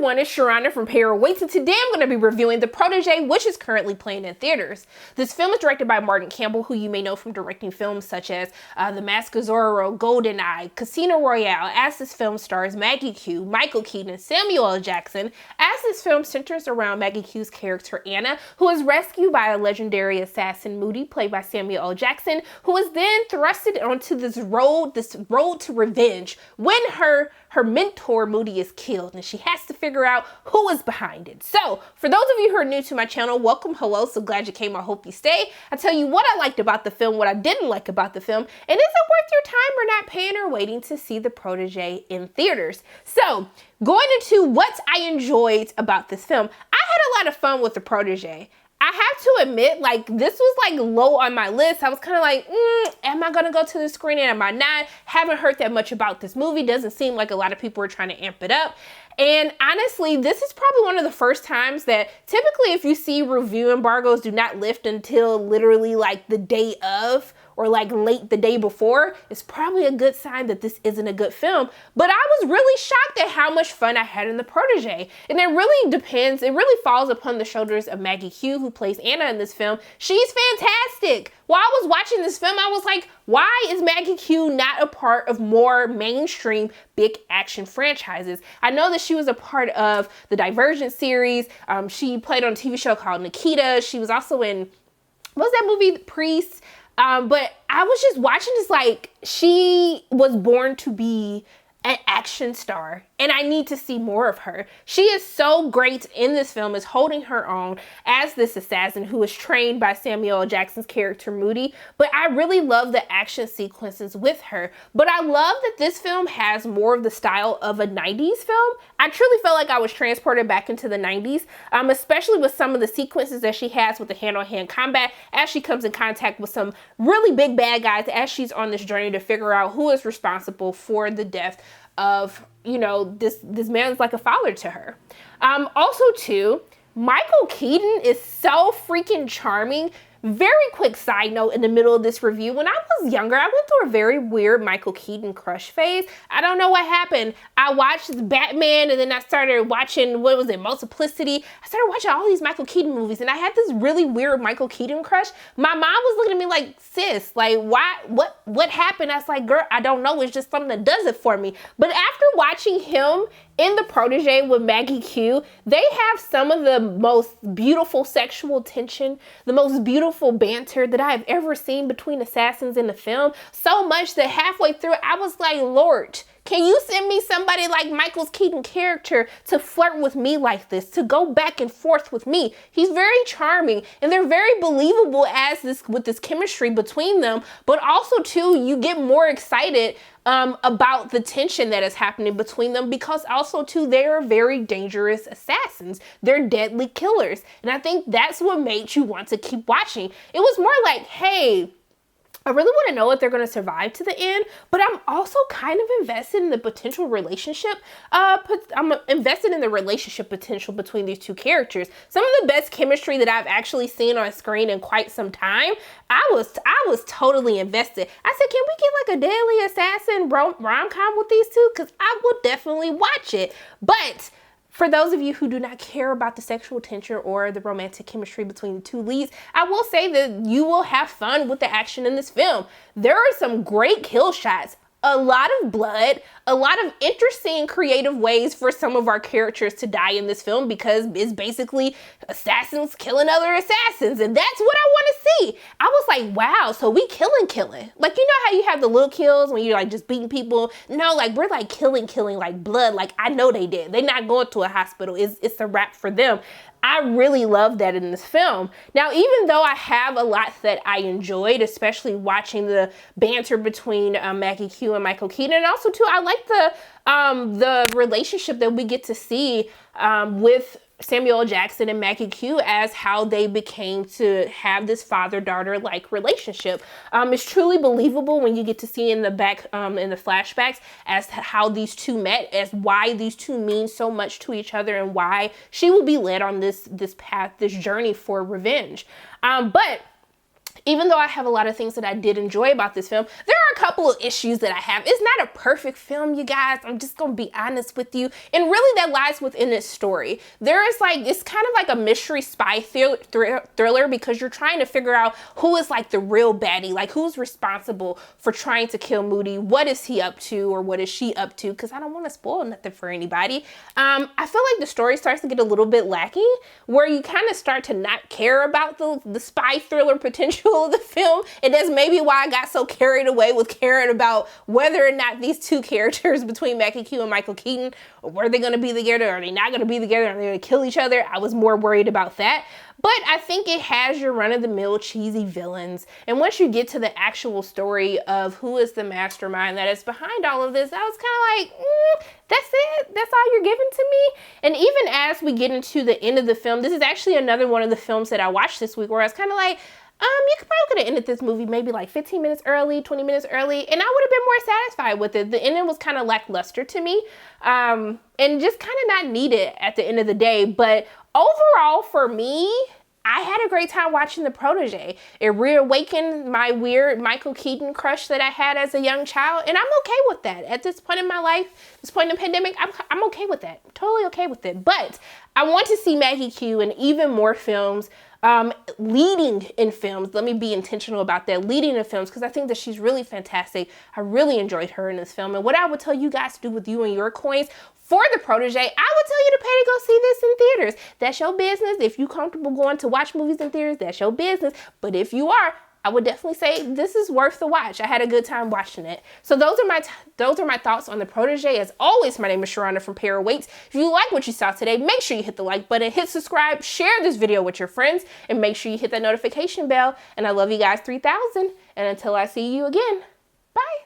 everyone, it's Sharana from Para Waits, and today I'm going to be reviewing The Protege, which is currently playing in theaters. This film is directed by Martin Campbell, who you may know from directing films such as The Mask of Zorro, GoldenEye, Casino Royale, as this film stars Maggie Q, Michael Keaton, Samuel L. Jackson, as this film centers around Maggie Q's character Anna, who is rescued by a legendary assassin Moody, played by Samuel L. Jackson, who is then thrusted onto this road to revenge when her mentor Moody is killed, and she has to figure out who is behind it. So, for those of you who are new to my channel, welcome, hello, so glad you came, I hope you stay. I'll tell you what I liked about the film, what I didn't like about the film, and is it worth your time or not paying or waiting to see The Protege in theaters? So, going into what I enjoyed about this film, I had a lot of fun with The Protege. I have to admit, like, this was like low on my list. I was kind of like, am I going to go to the screening? Am I not? Haven't heard that much about this movie. Doesn't seem like a lot of people are trying to amp it up. And honestly, this is probably one of the first times that typically if you see review embargoes do not lift until literally like the day of or like late the day before, it's probably a good sign that this isn't a good film. But I was really shocked at how much fun I had in The Protege. And it really depends, it really falls upon the shoulders of Maggie Q, who plays Anna in this film. She's fantastic. While I was watching this film, I was like, why is Maggie Q not a part of more mainstream big action franchises? I know that she was a part of the Divergent series. She played on a TV show called Nikita. She was also in, what was that movie, The Priest? But I was just watching this like, she was born to be an action star, and I need to see more of her. She is so great in this film, is holding her own as this assassin who is trained by Samuel L. Jackson's character Moody. But I really love the action sequences with her. But I love that this film has more of the style of a 90s film. I truly felt like I was transported back into the 90s, especially with some of the sequences that she has with the hand-on-hand combat as she comes in contact with some really big bad guys as she's on this journey to figure out who is responsible for the death of, you know, this man's like a father to her. Also too, Michael Keaton is so freaking charming. Very quick side note in the middle of this review, when I was younger, I went through a very weird Michael Keaton crush phase. I don't know what happened. I watched Batman, and then I started watching, what was it, Multiplicity. I started watching all these Michael Keaton movies, and I had this really weird Michael Keaton crush. My mom was looking at me like, sis, like, why, what happened? I was like, girl, I don't know. It's just something that does it for me. But after watching him in The Protege with Maggie Q, they have some of the most beautiful sexual tension, the most beautiful banter that I have ever seen between assassins in the film. So much that halfway through, I was like, Lord, can you send me somebody like Michael Keaton's character to flirt with me like this, to go back and forth with me? He's very charming, and they're very believable as this, with this chemistry between them, but also too, you get more excited about the tension that is happening between them, because also too, they are very dangerous assassins. They're deadly killers. And I think that's what made you want to keep watching. It was more like, hey, I really want to know if they're going to survive to the end, but I'm also kind of invested in the potential relationship. I'm invested in the relationship potential between these two characters. Some of the best chemistry that I've actually seen on screen in quite some time. I was totally invested. I said, can we get like a deadly assassin rom-com with these two? Because I will definitely watch it. But for those of you who do not care about the sexual tension or the romantic chemistry between the two leads, I will say that you will have fun with the action in this film. There are some great kill shots, a lot of blood, a lot of interesting creative ways for some of our characters to die in this film, because it's basically assassins killing other assassins, and that's what I want to see. I was like, wow, so we killing. Like, you know how you have the little kills when you're like just beating people? No, like we're like killing like blood. Like, I know they did. They're not going to a hospital. It's a wrap for them. I really love that in this film. Now, even though I have a lot that I enjoyed, especially watching the banter between Maggie Q and Michael Keaton, and also too, I like the relationship that we get to see with Samuel L. Jackson and Maggie Q, as how they became to have this father-daughter like relationship. It's truly believable when you get to see in the back, in the flashbacks, as to how these two met, as why these two mean so much to each other, and why she will be led on this path, this journey for revenge. But Even though I have a lot of things that I did enjoy about this film, there are a couple of issues that I have. It's not a perfect film, you guys. I'm just gonna be honest with you. And really that lies within its story. There is like, it's kind of like a mystery spy thriller because you're trying to figure out who is like the real baddie, like who's responsible for trying to kill Moody. What is he up to or what is she up to? Because I don't want to spoil nothing for anybody. I feel like the story starts to get a little bit lacking where you kind of start to not care about the spy thriller potential of the film, and that's maybe why I got so carried away with caring about whether or not these two characters between Maggie Q and Michael Keaton, were they going to be together, are they not going to be together, are they going to kill each other? I was more worried about that. But I think it has your run-of-the-mill cheesy villains, and once you get to the actual story of who is the mastermind that is behind all of this, I was kind of like, that's it? That's all you're giving to me? And even as we get into the end of the film, this is actually another one of the films that I watched this week where I was kind of like, you could have ended this movie maybe like 15 minutes early, 20 minutes early, and I would have been more satisfied with it. The ending was kind of lackluster to me, and just kind of not needed at the end of the day. But overall, for me, I had a great time watching The Protege. It reawakened my weird Michael Keaton crush that I had as a young child, and I'm okay with that. At this point in my life, this point in the pandemic, I'm okay with that. Totally okay with it. But I want to see Maggie Q in even more films, leading in films. Let me be intentional about that, leading in films, because I think that she's really fantastic. I really enjoyed her in this film. And what I would tell you guys to do with you and your coins for The Protege, I would tell you to pay to go see this in theaters. That's your business. If you're comfortable going to watch movies in theaters, that's your business. But if you are, I would definitely say this is worth the watch. I had a good time watching it. So those are my thoughts on The Protege. As always, my name is Sharona from Para Waits. If you like what you saw today, make sure you hit the like button, hit subscribe, share this video with your friends, and make sure you hit that notification bell. And I love you guys 3000. And until I see you again, bye.